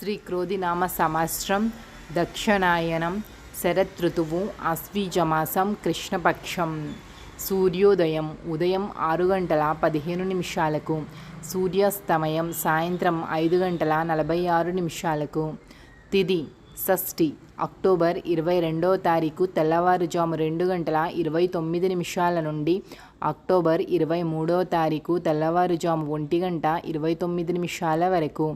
శ్రీ క్రోధినామ సంవత్సరం దక్షిణాయనం శరదృతువు ఆశ్వీజమాసం కృష్ణపక్షం. సూర్యోదయం ఉదయం 6 గంటల 15 నిమిషాలకు, సూర్యాస్తమయం సాయంత్రం 5 గంటల 46 నిమిషాలకు. తిథి షష్ఠి అక్టోబర్ 22వ తారీఖు తెల్లవారుజాము 2 గంటల 29 నిమిషాల నుండి అక్టోబర్ 23వ తారీఖు తెల్లవారుజాము 1 గంట 29 నిమిషాల వరకు.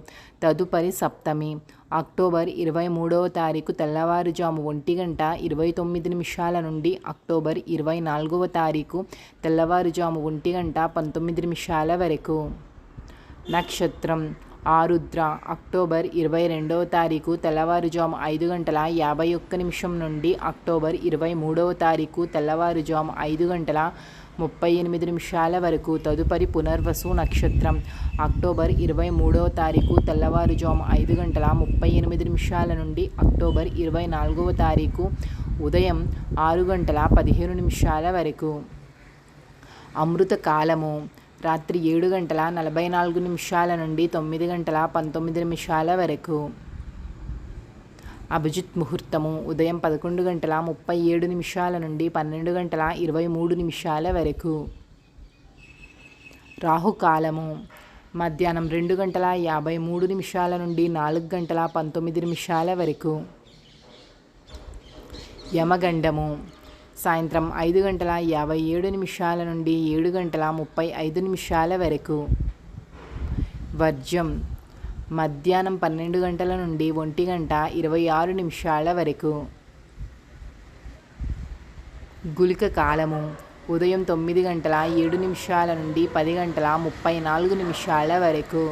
తదుపరి సప్తమి అక్టోబర్ 23వ తారీఖు తెల్లవారుజాము 1 గంట 29 నిమిషాల నుండి అక్టోబర్ 24వ తారీఖు తెల్లవారుజాము 1 గంట 19 నిమిషాల వరకు. నక్షత్రం ఆరుద్ర అక్టోబర్ 22వ తారీఖు తెల్లవారుజాము 5 గంటల 51 నిమిషం నుండి అక్టోబర్ 23వ తారీఖు తెల్లవారుజాము 5 గంటల 38 నిమిషాల వరకు. తదుపరి పునర్వసు నక్షత్రం అక్టోబర్ 23వ తారీఖు తెల్లవారుజాము 5 గంటల 38 నిమిషాల నుండి అక్టోబర్ 24వ తారీఖు ఉదయం 6 గంటల 15 నిమిషాల వరకు. అమృత కాలము రాత్రి 7 గంటల 44 నిమిషాల నుండి 9 గంటల 19 నిమిషాల వరకు. అభిజిత్ ముహూర్తము ఉదయం 11 గంటల 37 నిమిషాల నుండి 12 గంటల 23 నిమిషాల వరకు. రాహుకాలము మధ్యాహ్నం 2 గంటల 53 నిమిషాల నుండి 4 గంటల 19 నిమిషాల వరకు. యమగండము సాయంత్రం 5 గంటల 57 నిమిషాల నుండి 7 గంటల 35 నిమిషాల వరకు. వర్జ్యం మధ్యాహ్నం 12 గంటల నుండి 1 గంట 26 నిమిషాల వరకు. గుళిక కాలము ఉదయం 9 గంటల 7 నిమిషాల నుండి 10 గంటల 34 నిమిషాల వరకు.